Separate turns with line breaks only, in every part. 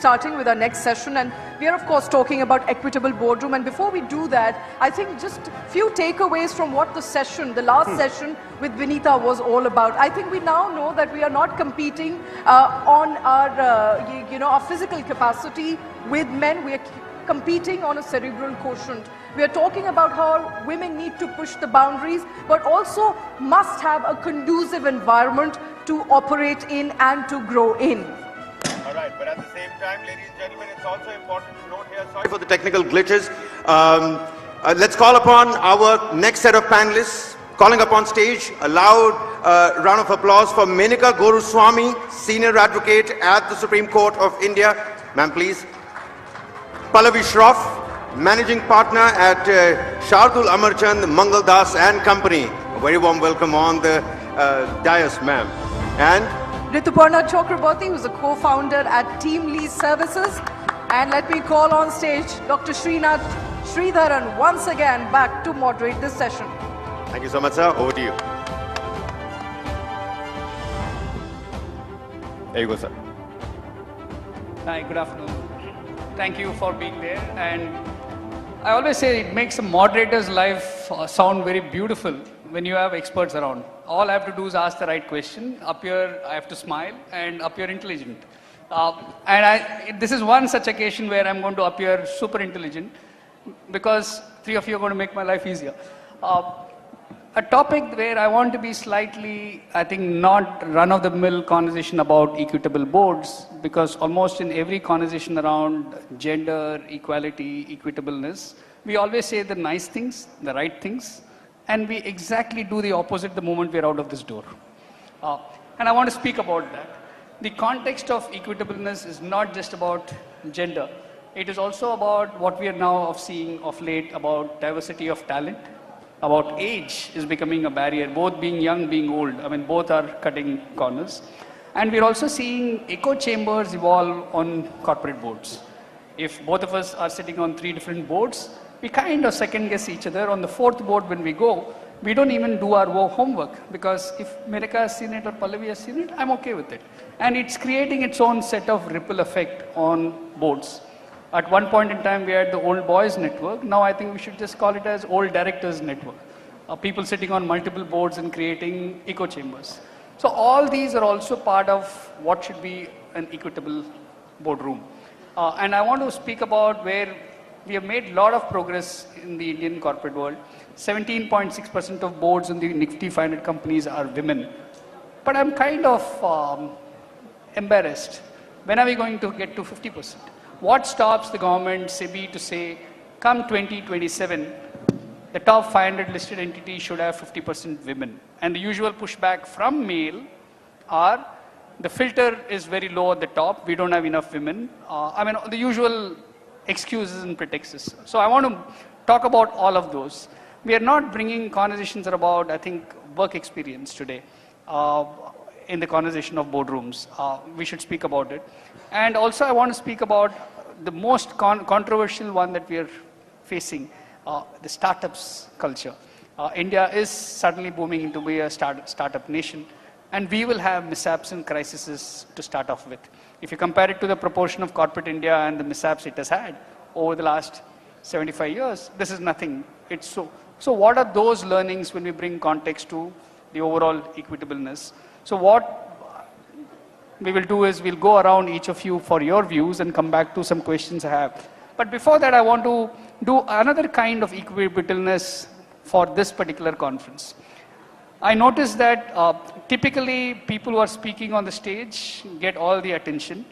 starting with our next session, and we are of course talking about Equitable Boardroom. And before we do that, I think just a few takeaways from what the last session with Vinita was all about. I think we now know that we are not competing on our, our physical capacity with men. We are competing on a cerebral quotient. We are talking about how women need to push the boundaries, but also must have a conducive environment to operate in and to grow in.
All right, but at the same time, ladies and gentlemen, it's also important to note here, sorry for the technical glitches. Let's call upon our next set of panelists. Calling up on stage, a loud round of applause for Menika Goruswamy, Senior Advocate at the Supreme Court of India. Ma'am, please. Pallavi Shroff, Managing Partner at Shardul Amarchand, Mangal Das and Company. A very warm welcome on the dais, ma'am. And
Rituparna Chakraborty, who is a co-founder at Team Lee Services. And let me call on stage Dr. Srinath Sridharan once again back to moderate this session.
Thank you so much, sir. Over to you. There you go, sir.
Hi, good afternoon. Thank you for being there. And I always say it makes a moderator's life sound very beautiful when you have experts around. All I have to do is ask the right question, appear, I have to smile, and appear intelligent. This is one such occasion where I'm going to appear super intelligent because three of you are going to make my life easier. A topic where I want to be slightly, I think, not run-of-the-mill conversation about equitable boards, because almost in every conversation around gender, equality, equitableness, we always say the nice things, the right things, and we exactly do the opposite the moment we're out of this door. And I want to speak about that. The context of equitableness is not just about gender. It is also about what we are now seeing of late about diversity of talent, about age is becoming a barrier, both being young, being old. I mean, both are cutting corners. And we're also seeing echo chambers evolve on corporate boards. If both of us are sitting on 3 different boards, we kind of second guess each other. On the 4th board when we go, we don't even do our homework, because if Menika has seen it or Pallavi has seen it, I'm okay with it. And it's creating its own set of ripple effect on boards. At one point in time, we had the old boys network. Now I think we should just call it as old directors network. People sitting on multiple boards and creating echo chambers. So all these are also part of what should be an equitable boardroom. And I want to speak about where we have made a lot of progress in the Indian corporate world. 17.6% of boards in the Nifty 500 companies are women. But I'm kind of embarrassed. When are we going to get to 50%? What stops the government, SEBI, to say, come 2027, the top 500 listed entities should have 50% women? And the usual pushback from male are, the filter is very low at the top, we don't have enough women. I mean, the usual excuses and pretexts. So I want to talk about all of those. We are not bringing conversations about, I think, work experience today in the conversation of boardrooms. We should speak about it. And also I want to speak about the most controversial one that we are facing, the startups culture. India is suddenly booming into be a startup nation, and we will have mishaps and crises to start off with. If you compare it to the proportion of corporate India and the mishaps it has had over the last 75 years, this is nothing. It's so what are those learnings when we bring context to the overall equitableness? So what we will do is we'll go around each of you for your views and come back to some questions I have. But before that, I want to do another kind of equitableness for this particular conference. I noticed that typically people who are speaking on the stage get all the attention.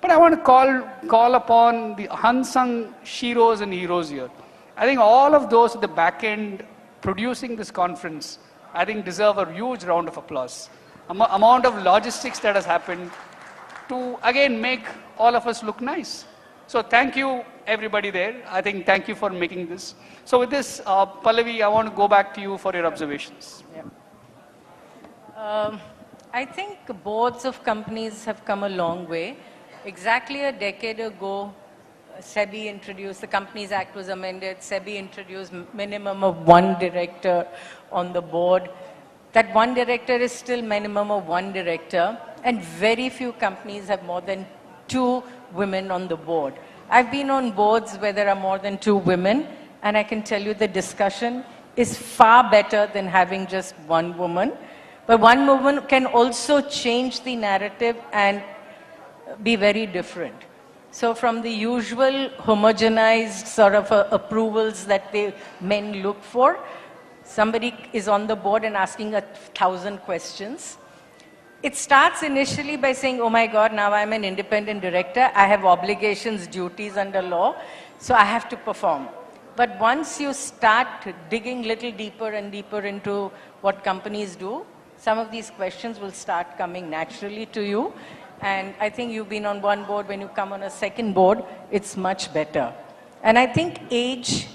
But I want to call upon the unsung heroes and heroes here. I think all of those at the back end producing this conference, I think deserve a huge round of applause. Amount of logistics that has happened to, again, make all of us look nice. So thank you, everybody there. I think thank you for making this. So with this, Pallavi, I want to go back to you for your observations.
Yeah. I think boards of companies have come a long way. Exactly a decade ago, SEBI introduced, the Companies Act was amended, SEBI introduced minimum of 1 director on the board. That 1 director is still minimum of 1 director, and very few companies have more than 2 women on the board. I've been on boards where there are more than 2 women, and I can tell you the discussion is far better than having just one woman. But one woman can also change the narrative and be very different. So from the usual homogenized sort of approvals that men look for, somebody is on the board and asking 1,000 questions. It starts initially by saying, oh my God, now I'm an independent director. I have obligations, duties under law, so I have to perform. But once you start digging little deeper and deeper into what companies do, some of these questions will start coming naturally to you. And I think you've been on one board, when you come on a second board, it's much better. And I think age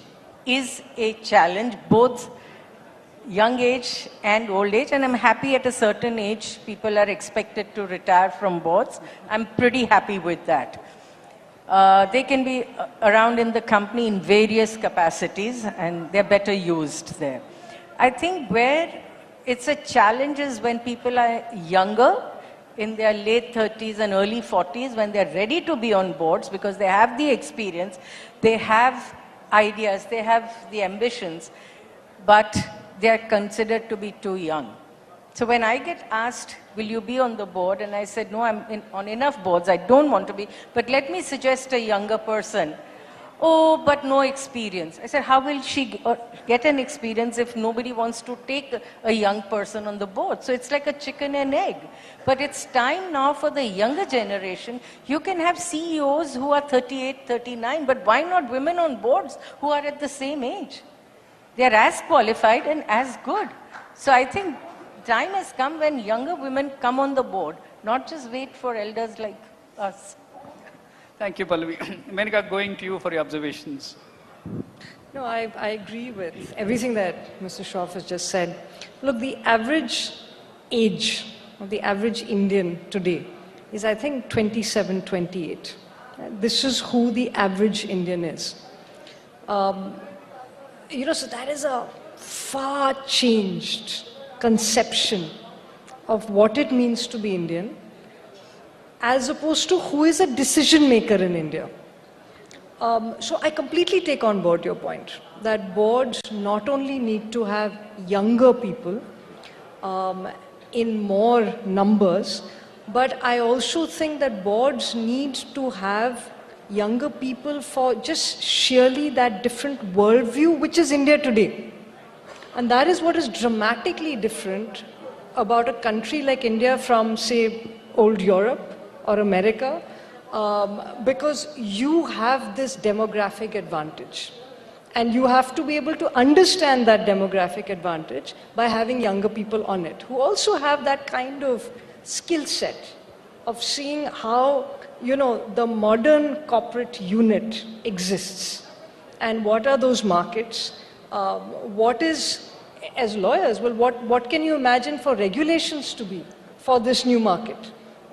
is a challenge, both young age and old age, and I'm happy at a certain age people are expected to retire from boards. I'm pretty happy with that. They can be around in the company in various capacities and they're better used there. I think where it's a challenge is when people are younger, in their late 30s and early 40s, when they're ready to be on boards because they have the experience, they have ideas, they have the ambitions, but they are considered to be too young. So when I get asked, will you be on the board? And I said, no, I'm on enough boards, I don't want to be, but let me suggest a younger person. Oh, but no experience. I said, how will she get an experience if nobody wants to take a young person on the board? So it's like a chicken and egg. But it's time now for the younger generation. You can have CEOs who are 38, 39, but why not women on boards who are at the same age? They're as qualified and as good. So I think time has come when younger women come on the board, not just wait for elders like us.
Thank you, Pallavi. Menika, going to you for your observations.
No, I agree with everything that Mr. Shroff has just said. Look, the average age of the average Indian today is, I think, 27, 28. This is who the average Indian is. So that is a far changed conception of what it means to be Indian, as opposed to who is a decision maker in India. So I completely take on board your point that boards not only need to have younger people in more numbers, but I also think that boards need to have younger people for just sheerly that different worldview, which is India today. And that is what is dramatically different about a country like India from, say, old Europe or America, because you have this demographic advantage. And you have to be able to understand that demographic advantage by having younger people on it, who also have that kind of skill set of seeing how, the modern corporate unit exists. And what are those markets? What is, as lawyers, well, what can you imagine for regulations to be for this new market?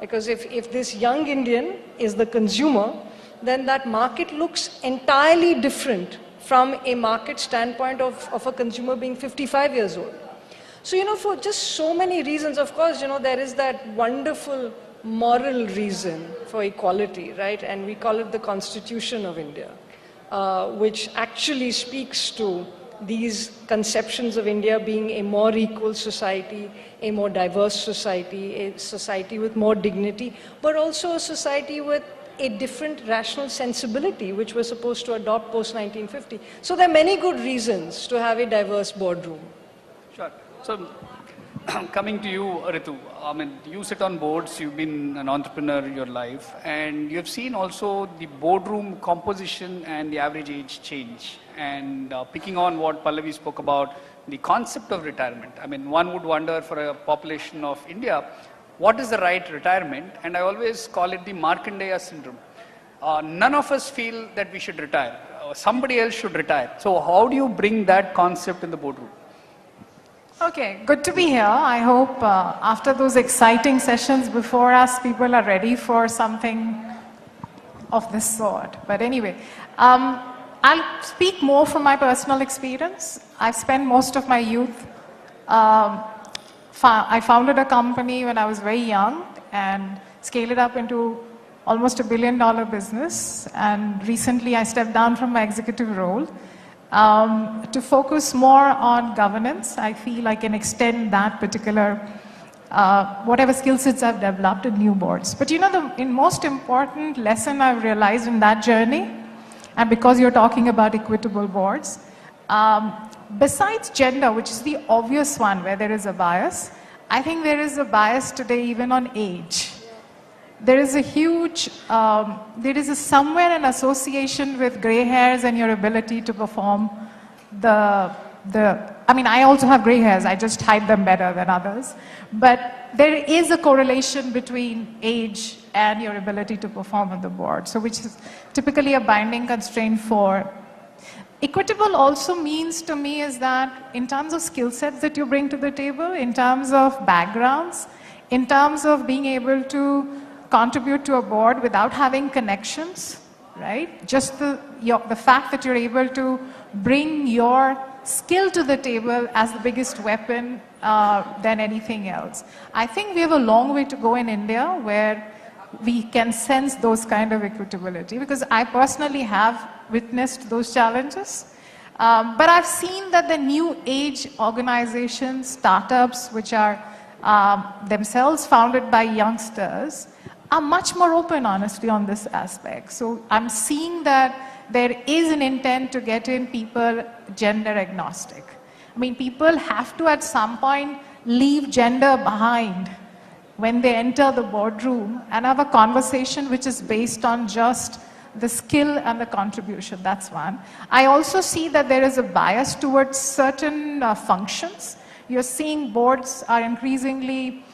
Because if this young Indian is the consumer, then that market looks entirely different from a market standpoint of a consumer being 55 years old. So, for just so many reasons, of course, there is that wonderful moral reason for equality, right? And we call it the Constitution of India, which actually speaks to these conceptions of India being a more equal society, a more diverse society, a society with more dignity, but also a society with a different rational sensibility, which we're supposed to adopt post-1950. So there are many good reasons to have a diverse boardroom.
Sure. So, coming to you, Ritu, you sit on boards, you've been an entrepreneur your life, and you've seen also the boardroom composition and the average age change. And picking on what Pallavi spoke about, the concept of retirement. One would wonder for a population of India, what is the right retirement? And I always call it the Markandeya syndrome. None of us feel that we should retire. Somebody else should retire. So how do you bring that concept in the boardroom?
Okay, good to be here. I hope after those exciting sessions before us, people are ready for something of this sort. But anyway, I'll speak more from my personal experience. I've spent most of my youth, I founded a company when I was very young and scaled it up into almost $1 billion business, and recently I stepped down from my executive role to focus more on governance. I feel I can extend that particular whatever skill sets I've developed in new boards. But you know, the most important lesson I've realized in that journey, and because you're talking about equitable boards, besides gender, which is the obvious one where there is a bias, I think there is a bias today even on age. There is a huge, somewhere an association with gray hairs and your ability to perform I mean, I also have gray hairs, I just hide them better than others. But there is a correlation between age and your ability to perform on the board, so which is typically a binding constraint for. Equitable also means to me is that in terms of skill sets that you bring to the table, in terms of backgrounds, in terms of being able to contribute to a board without having connections, right? Just the fact that you're able to bring your skill to the table as the biggest weapon than anything else. I think we have a long way to go in India where we can sense those kind of equitability, because I personally have witnessed those challenges. But I've seen that the new age organizations, startups, which are themselves founded by youngsters, are much more open, honestly, on this aspect. So I'm seeing that there is an intent to get in people gender agnostic. I mean, people have to at some point leave gender behind when they enter the boardroom and have a conversation which is based on just the skill and the contribution. That's one. I also see that there is a bias towards certain functions. You're seeing boards are increasingly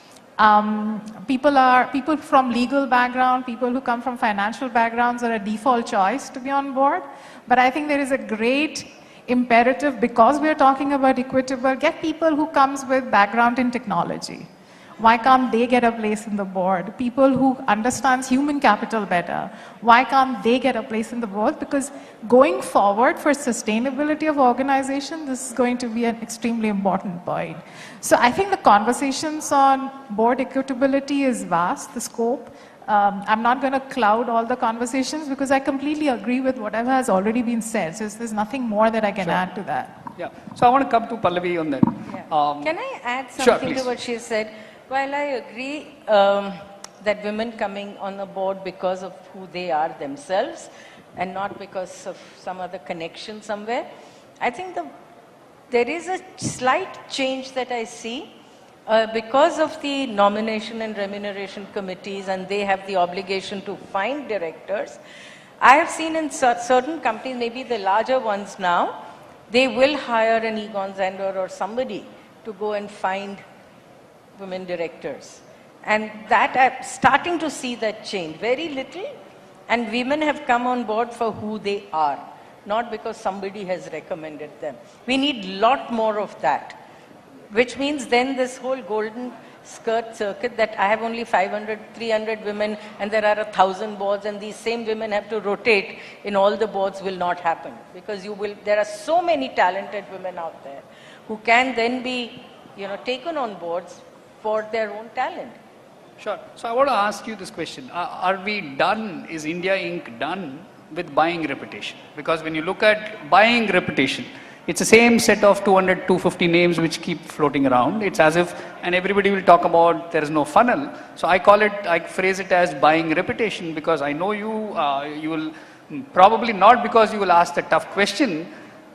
people from legal background, people who come from financial backgrounds are a default choice to be on board. But I think there is a great imperative, because we are talking about equitable, get people who comes with background in technology. Why can't they get a place in the board? People who understands human capital better, why can't they get a place in the board? Because going forward for sustainability of organization, this is going to be an extremely important point. So I think the conversations on board equitability is vast, the scope. I'm not going to cloud all the conversations because I completely agree with whatever has already been said. So there's nothing more that I can add to that.
Yeah. So I want to come to Pallavi on that.
Yeah. Can I add something to what she said? While I agree that women coming on the board because of who they are themselves and not because of some other connection somewhere, I think there is a slight change that I see because of the nomination and remuneration committees, and they have the obligation to find directors. I have seen in certain companies, maybe the larger ones now, they will hire an Egon Zehnder or somebody to go and find women directors. And that I'm starting to see that change. Very little, and women have come on board for who they are, not because somebody has recommended them. We need a lot more of that, which means then this whole golden skirt circuit that I have only 500, 300 women and there are 1,000 boards and these same women have to rotate in all the boards will not happen, because there are so many talented women out there who can then be taken on boards for their own talent.
Sure. So I want to ask you this question. Are we done, is India Inc. done with buying reputation? Because when you look at buying reputation, it's the same set of 200, 250 names which keep floating around. It's as if, and everybody will talk about there is no funnel. So I phrase it as buying reputation, because I know you will probably not because you will ask the tough question,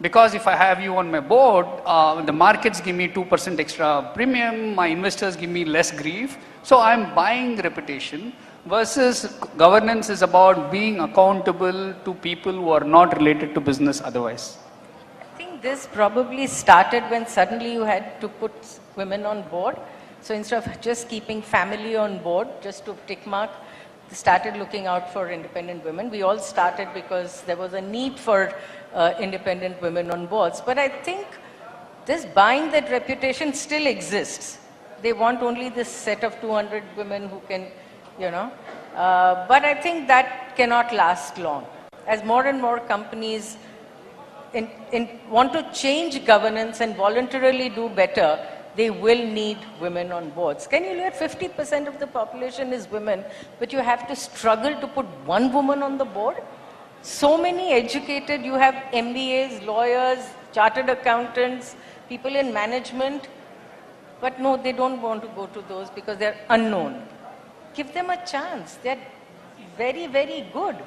because if I have you on my board, the markets give me 2% extra premium, my investors give me less grief. So I'm buying reputation, versus governance is about being accountable to people who are not related to business otherwise.
I think this probably started when suddenly you had to put women on board. So instead of just keeping family on board, just to tick mark, started looking out for independent women. We all started because there was a need for independent women on boards. But I think this buying that reputation still exists. They want only this set of 200 women who can, but I think that cannot last long. As more and more companies want to change governance and voluntarily do better, they will need women on boards. Can you let 50% of the population is women, but you have to struggle to put one woman on the board? So many educated, you have MBAs, lawyers, chartered accountants, people in management, but no, they don't want to go to those because they're unknown. Give them a chance. They're very, very good.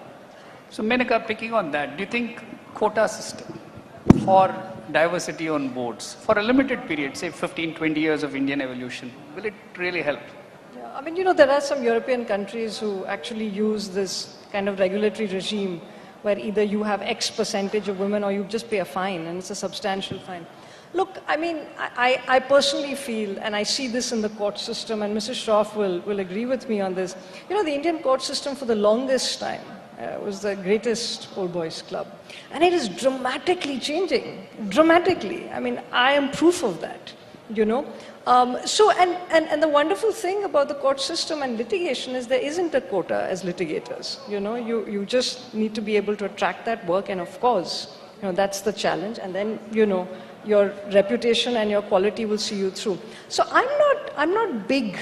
So Menaka, picking on that, do you think quota system for diversity on boards for a limited period, say 15, 20 years of Indian evolution, will it really help?
Yeah, I mean, there are some European countries who actually use this kind of regulatory regime where either you have X percentage of women or you just pay a fine, and it's a substantial fine. Look, I mean, I personally feel, and I see this in the court system, and Mrs. Shroff will agree with me on this, the Indian court system for the longest time was the greatest old boys club. And it is dramatically changing, dramatically. I mean, I am proof of that, So, and the wonderful thing about the court system and litigation is there isn't a quota as litigators, you just need to be able to attract that work, and of course, that's the challenge, and then, your reputation and your quality will see you through. So I'm not big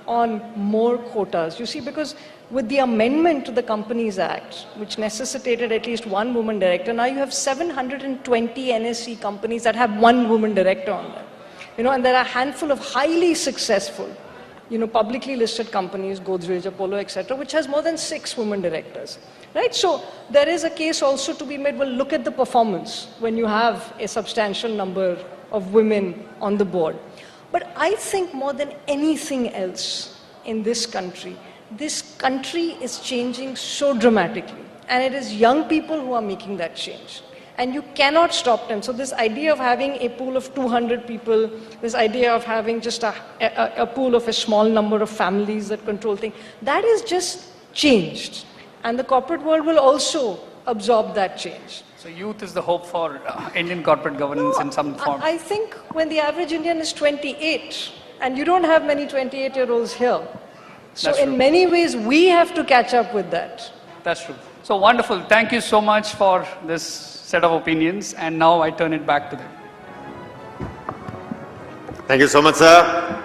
on more quotas, you see, because with the amendment to the Companies Act, which necessitated at least one woman director, now you have 720 NSE companies that have one woman director on them. And there are a handful of highly successful, publicly listed companies, Godrej, Apollo, etc., which has more than 6 women directors, right? So there is a case also to be made, well, look at the performance when you have a substantial number of women on the board. But I think more than anything else in this country is changing so dramatically. And it is young people who are making that change. And you cannot stop them. So this idea of having a pool of 200 people, this idea of having just a pool of a small number of families that control things, that is just changed. And the corporate world will also absorb that change.
So youth is the hope for Indian corporate governance in some form.
I think when the average Indian is 28, and you don't have many 28-year-olds here, so
That's
in
true.
many ways we have to catch up with that.
That's true. So wonderful. Thank you so much for this set of opinions, and now I turn it back to them.
Thank you so much, sir.